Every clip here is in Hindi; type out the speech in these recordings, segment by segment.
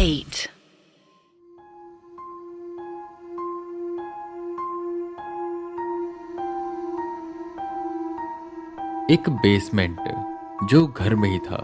8. एक बेसमेंट जो घर में ही था,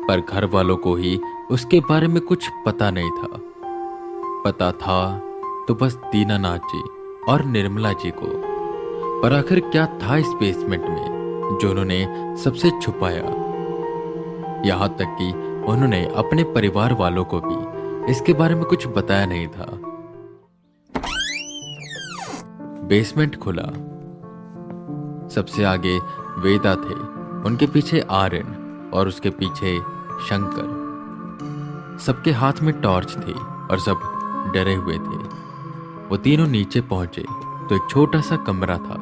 पर घर वालों को ही उसके बारे में कुछ पता नहीं था। पता था तो बस दीनानाथ जी और निर्मला जी को। पर आखिर क्या था इस बेसमेंट में जो उन्होंने सबसे छुपाया? यहां तक कि उन्होंने अपने परिवार वालों को भी इसके बारे में कुछ बताया नहीं था। बेसमेंट खुला। सबसे आगे वेदा थे, उनके पीछे आर्यन और उसके पीछे शंकर। सबके हाथ में टॉर्च थी और सब डरे हुए थे। वो तीनों नीचे पहुंचे तो एक छोटा सा कमरा था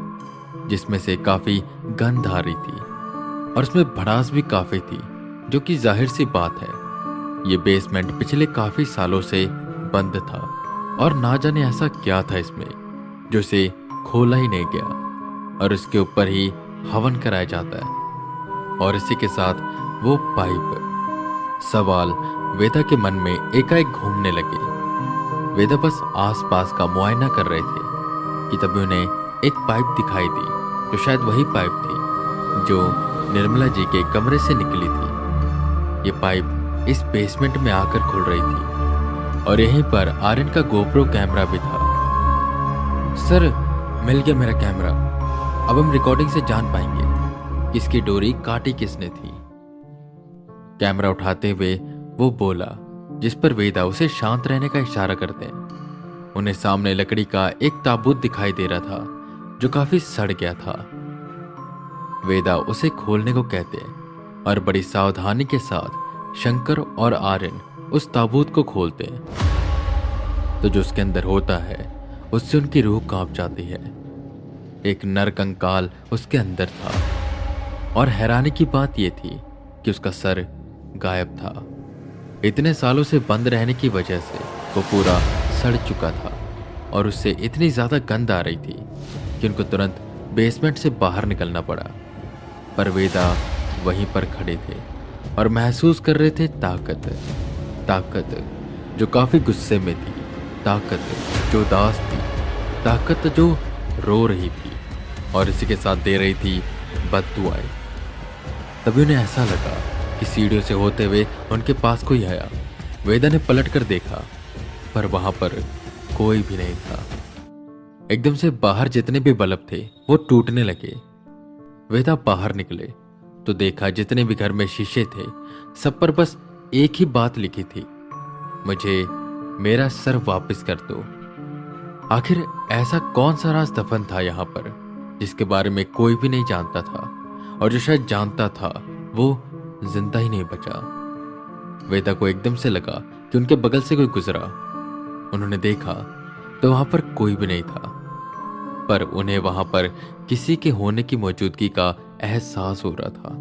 जिसमें से काफी गंध आ रही थी और उसमें भड़ास भी काफी थी, जो कि जाहिर सी बात है, ये बेसमेंट पिछले काफी सालों से बंद था और ना जाने ऐसा क्या था इसमें जो इसे खोला ही नहीं गया और इसके ऊपर ही हवन कराया जाता है। और इसी के साथ वो पाइप। सवाल वेदा के मन में एकाएक घूमने लगे। वेदा बस आसपास का मुआयना कर रहे थे कि तभी उन्हें एक पाइप दिखाई दी, जो शायद वही पाइप थी जो निर्मला जी के कमरे से निकली थी। ये पाइप इस बेसमेंट में आकर खुल रही थी और यहीं पर आर्यन का गोप्रो कैमरा भी था। सर, मिल गया मेरा कैमरा। अब हम रिकॉर्डिंग से जान पाएंगे कि इसकी डोरी काटी किसने थी। कैमरा उठाते हुए वो बोला, जिस पर वेदा उसे शांत रहने का इशारा करते हैं। उन्हें सामने लकड़ी का एक ताबूत दिखाई दे रहा था जो काफी सड़ गया था। वेदा उसे खोलने को कहते हैं और बड़ी सावधानी के साथ शंकर और आर्यन उस ताबूत को खोलते हैं। तो जो उसके अंदर होता है उससे उनकी रूह कांप जाती है। एक नर कंकाल उसके अंदर था और हैरानी की बात यह थी कि उसका सर गायब था। इतने सालों से बंद रहने की वजह से वो पूरा सड़ चुका था और उससे इतनी ज्यादा गंध आ रही थी कि उनको तुरंत बेसमेंट से बाहर निकलना पड़ा। पर वेदा वहीं पर खड़े थे और महसूस कर रहे थे ताकत। ताकत जो काफी गुस्से में थी, ताकत जो उदास थी, ताकत जो रो रही थी और इसी के साथ दे रही थी बद्दुआएं। तभी उन्हें ऐसा लगा कि सीढ़ियों से होते हुए उनके पास कोई आया। वेदा ने पलट कर देखा, पर वहां पर कोई भी नहीं था। एकदम से बाहर जितने भी बल्ब थे वो टूटने लगे। वेदा बाहर निकले तो देखा जितने भी घर में शीशे थे सब पर बस एक ही बात लिखी थी, मुझे मेरा सर वापस कर दो। आखिर ऐसा कौन सा राज दफन था यहां पर जिसके बारे में कोई भी नहीं जानता था, और जो शायद जानता था वो जिंदा ही नहीं बचा। वेदा को एकदम से लगा कि उनके बगल से कोई गुजरा। उन्होंने देखा तो वहां पर कोई भी नहीं था, पर उन्हें वहां पर किसी के होने की मौजूदगी का एहसास हो रहा था।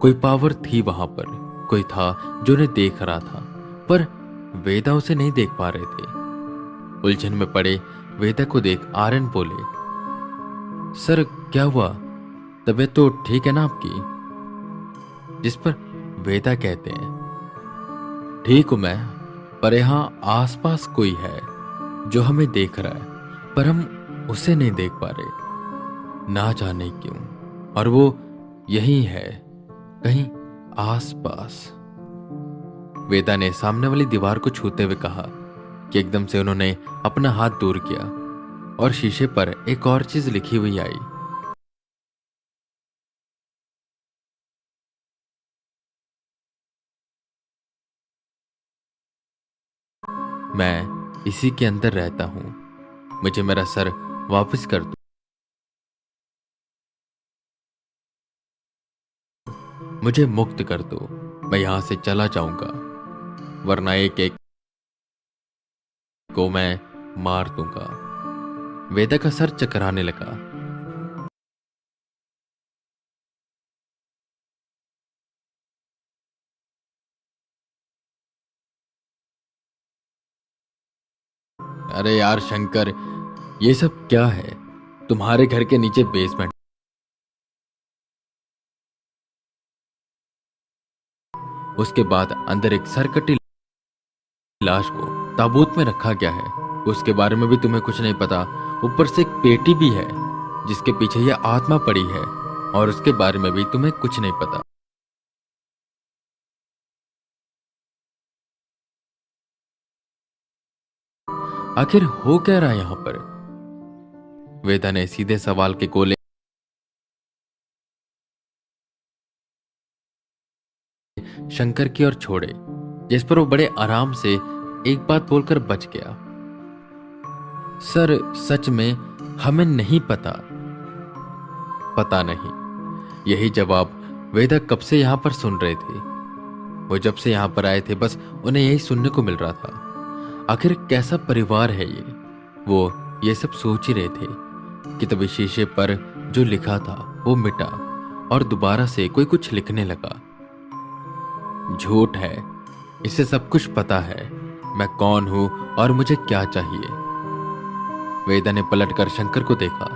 कोई पावर थी वहां पर, कोई था जो उन्हें देख रहा था, पर वेदा उसे नहीं देख पा रहे थे। उलझन में पड़े वेदा को देख आर्यन बोले, सर क्या हुआ? तबीयत तो ठीक है ना आपकी? जिस पर वेदा कहते हैं, ठीक हूं मैं, पर यहां आसपास कोई है जो हमें देख रहा है, पर हम उसे नहीं देख पा रहे, ना जाने क्यों। और वो यही है, कहीं आसपास। वेदा ने सामने वाली दीवार को छूते हुए कहा कि एकदम से उन्होंने अपना हाथ दूर किया और शीशे पर एक और चीज लिखी हुई आई। मैं इसी के अंदर रहता हूं, मुझे मेरा सर वापस कर दो। मुझे मुक्त कर दो, मैं यहां से चला जाऊंगा, वरना एक एक को मैं मार दूंगा। वेदा का सर चकराने लगा। अरे यार शंकर, ये सब क्या है? तुम्हारे घर के नीचे बेसमेंट, उसके बाद अंदर एक सरकटी लाश को ताबूत में रखा गया है उसके बारे में भी तुम्हें कुछ नहीं पता। ऊपर से एक पेटी भी है जिसके पीछे यह आत्मा पड़ी है और उसके बारे में भी तुम्हें कुछ नहीं पता। आखिर हो क्या रहा है यहां पर? वेदा ने सीधे सवाल के गोले शंकर की ओर छोड़े, जिस पर वो बड़े आराम से एक बात बोलकर बच गया। सर, सच में हमें नहीं पता। पता नहीं, यही जवाब वेदा कब से यहां पर सुन रहे थे। वो जब से यहां पर आए थे बस उन्हें यही सुनने को मिल रहा था। आखिर कैसा परिवार है ये? वो ये सब सोच ही रहे थे कि तभी शीशे पर जो लिखा था वो मिटा और दोबारा से कोई कुछ लिखने लगा। झूठ है, इसे सब कुछ पता है मैं कौन हूं और मुझे क्या चाहिए। वेदा ने पलटकर शंकर को देखा।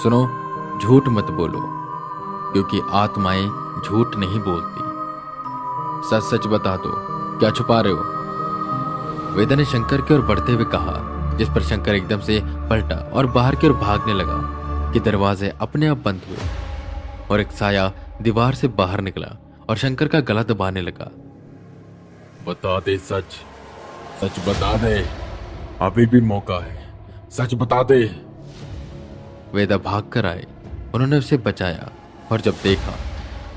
सुनो, झूठ मत बोलो क्योंकि आत्माएं झूठ नहीं बोलती। सच सच बता दो, क्या छुपा रहे हो? वेदा ने शंकर की ओर बढ़ते हुए कहा, जिस पर शंकर एकदम से पलटा और बाहर की ओर भागने लगा कि दरवाजे अपने आप बंद हुए और एक साया दीवार से बाहर निकला और शंकर का गला दबाने लगा। बता दे, सच सच बता दे, अभी भी मौका है, सच बता दे। वेदा भाग कर आए, उन्होंने उसे बचाया और जब देखा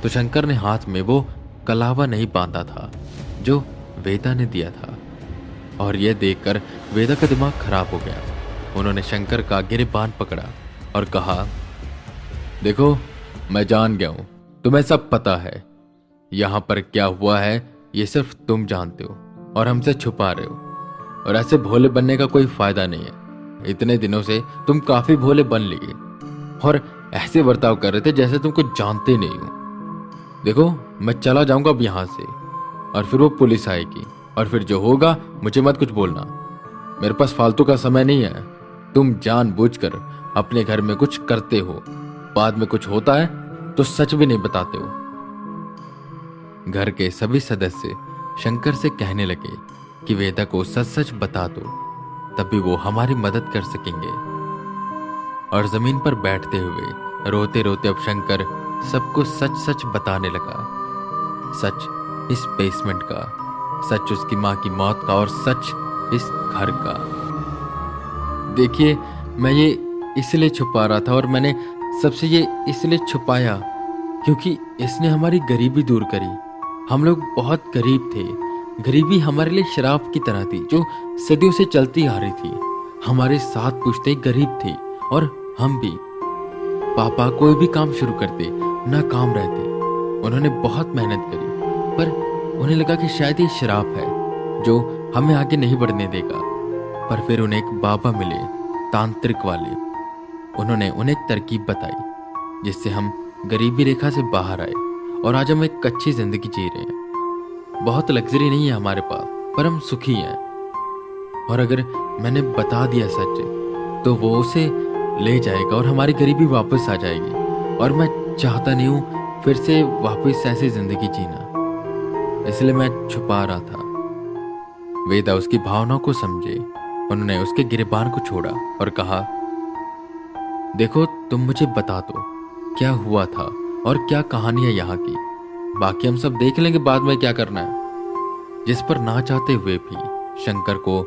तो शंकर ने हाथ में वो कलावा नहीं बांधा था जो वेदा ने दिया था और यह देखकर वेदा का दिमाग खराब हो गया। उन्होंने शंकर का गिरबान पकड़ा और कहा, देखो, मैं जान गया हूं, तुम्हें सब पता है। यहां पर क्या हुआ है ये सिर्फ तुम जानते हो और हमसे छुपा रहे हो और ऐसे भोले बनने का कोई फायदा नहीं है। इतने दिनों से तुम काफी भोले बन लिए और ऐसे बर्ताव कर रहे थे जैसे तुम कुछ जानते नहीं हो। देखो, मैं चला जाऊंगा अब यहां से और फिर वो पुलिस आएगी और फिर जो होगा मुझे मत कुछ बोलना। मेरे पास फालतू का समय नहीं है। तुम जानबूझकर अपने घर में कुछ करते हो, बाद में कुछ होता है तो सच भी नहीं बताते हो। घर के सभी सदस्य शंकर से कहने लगे कि वेदा को सच सच बता दो, तभी वो हमारी मदद कर सकेंगे। और जमीन पर बैठते हुए रोते रोते अब शंकर सबको सच सच बताने लगा। सच इस बेसमेंट का, सच उसकी मां की मौत का और सच इस घर का। देखिए, मैं ये इसलिए छुपा रहा था और मैंने सबसे ये इसलिए छुपाया क्योंकि इसने हमारी गरीबी दूर करी। हम लोग बहुत गरीब थे। गरीबी हमारे लिए शराब की तरह थी जो सदियों से चलती आ रही थी। हमारे साथ पूछते गरीब थे और हम भी। पापा कोई भी काम शुरू करते नाकाम रहते। उन्होंने बहुत मेहनत करी पर उन्हें लगा कि शायद ये शराब है जो हमें आगे नहीं बढ़ने देगा। पर फिर उन्हें एक बाबा मिले, तांत्रिक वाले। उन्होंने उन्हें एक तरकीब बताई जिससे हम गरीबी रेखा से बाहर आए और आज हम एक अच्छी जिंदगी जी रहे हैं। बहुत लग्जरी नहीं है हमारे पास पर हम सुखी हैं। और अगर मैंने बता दिया सच तो वो उसे ले जाएगा और हमारी गरीबी वापस आ जाएगी। और मैं चाहता नहीं हूं फिर से वापस ऐसी जिंदगी जीना, इसलिए मैं छुपा रहा था। वेदा उसकी भावनाओं को समझे। उन्होंने उसके गिरबान को छोड़ा और कहा, देखो, तुम मुझे बता दो क्या हुआ था और क्या कहानी है यहाँ की। बाकी हम सब देख लेंगे बाद में क्या करना है। जिस पर ना चाहते हुए भी शंकर को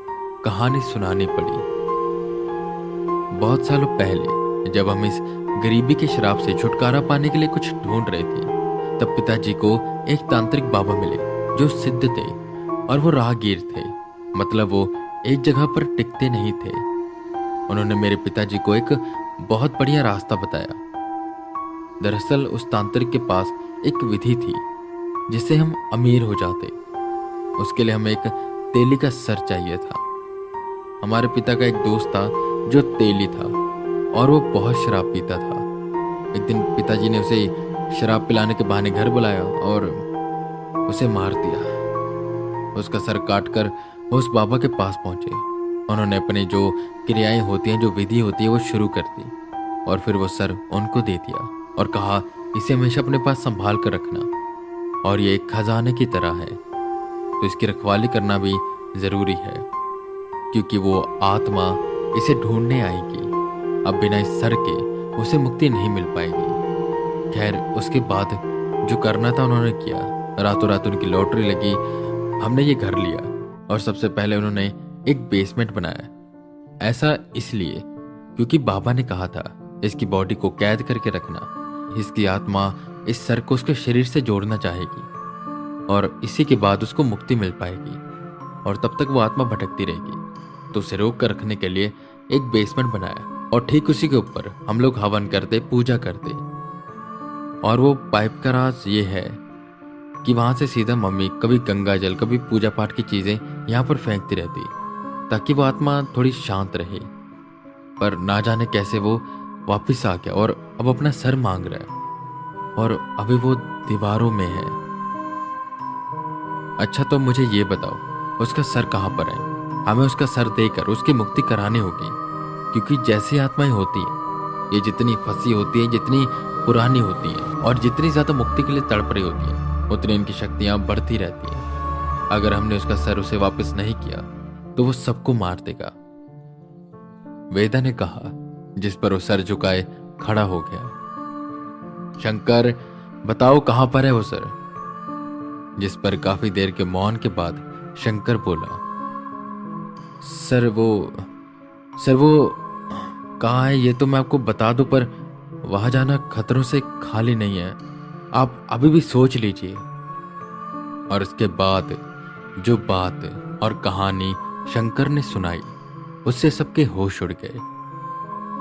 कहानी सुनानी पड़ी। बहुत सालों पहले जब हम इस गरीबी के शराब से छुटकारा पाने के लिए कुछ ढूंढ रहे थे, तब पिताजी को एक तांत्रिक बाबा मिले जो सिद्ध थे और वो राहगीर थे। मतलब वो एक जगह पर टिकते नहीं थे। उन्होंने मेरे पिताजी को एक बहुत बढ़िया रास्ता बताया। दरअसल उस तांत्रिक के पास एक विधि थी जिससे हम अमीर हो जाते। उसके लिए हमें एक तेली का सर चाहिए था। हमारे पिता का एक दोस्त था जो तेली था और वो बहुत शराब पीता था। एक दिन पिताजी ने उसे शराब पिलाने के बहाने घर बुलाया और उसे मार दिया। उसका सर काटकर वो उस बाबा के पास पहुंचे। उन्होंने अपनी जो क्रियाएं होती हैं, जो विधि होती है, वो शुरू कर दी और फिर वो सर उनको दे दिया और कहा, इसे हमेशा अपने पास संभाल कर रखना और ये एक खजाने की तरह है, तो इसकी रखवाली करना भी जरूरी है, क्योंकि वो आत्मा इसे ढूंढने आएगी। अब बिना इस सर के उसे मुक्ति नहीं मिल पाएगी। खैर, उसके बाद जो करना था उन्होंने किया। रातों रात उनकी लॉटरी लगी। हमने ये घर लिया और सबसे पहले उन्होंने एक बेसमेंट बनाया। ऐसा इसलिए क्योंकि बाबा ने कहा था इसकी बॉडी को कैद करके रखना। इसकी आत्मा इस सर को उसके शरीर से जोड़ना चाहेगी और इसी के बाद उसको मुक्ति मिल पाएगी, और तब तक वो आत्मा भटकती रहेगी। तो उसे रोक कर रखने के लिए एक बेसमेंट बनाया और ठीक उसी के ऊपर हम लोग हवन करते, पूजा करते। और वो पाइप का राज ये है कि वहां से सीधा मम्मी कभी गंगा जल, कभी पूजा पाठ की चीजें यहाँ पर फेंकती रहती, ताकि वो आत्मा थोड़ी शांत रहे। पर ना जाने कैसे वो वापस आ गया और अब अपना सर मांग रहा है, और अभी वो दीवारों में है। अच्छा, तो मुझे ये बताओ, उसका सर कहाँ पर है? हमें उसका सर देकर उसकी मुक्ति करानी होगी, क्योंकि जैसी आत्माएं होती हैं, ये जितनी फंसी होती है, जितनी पुरानी होती है और जितनी ज्यादा मुक्ति के लिए तड़प रही होती है, उतनी इनकी शक्तियां बढ़ती रहती हैं। अगर हमने उसका सर उसे वापस नहीं किया तो वो सबको मार देगा। वेदा ने कहा, जिस पर वो सर झुकाए खड़ा हो गया। शंकर, बताओ कहां पर है वो सर? जिस पर काफी देर के मौन के बाद शंकर बोला, सर वो कहाँ है ये तो मैं आपको बता दूं, पर वहां जाना खतरों से खाली नहीं है। आप अभी भी सोच लीजिए। और इसके बाद जो बात और कहानी शंकर ने सुनाई, उससे सबके होश उड़ गए।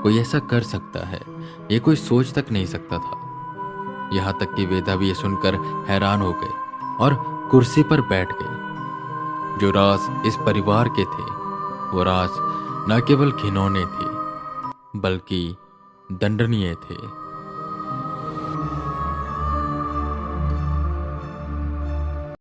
कोई ऐसा कर सकता है, ये कोई सोच तक नहीं सकता था। यहां तक कि वेदा भी ये सुनकर हैरान हो गए और कुर्सी पर बैठ गए। जो राज इस परिवार के थे, वो राज न केवल घिनौने थे, बल्कि दंडनीय थे।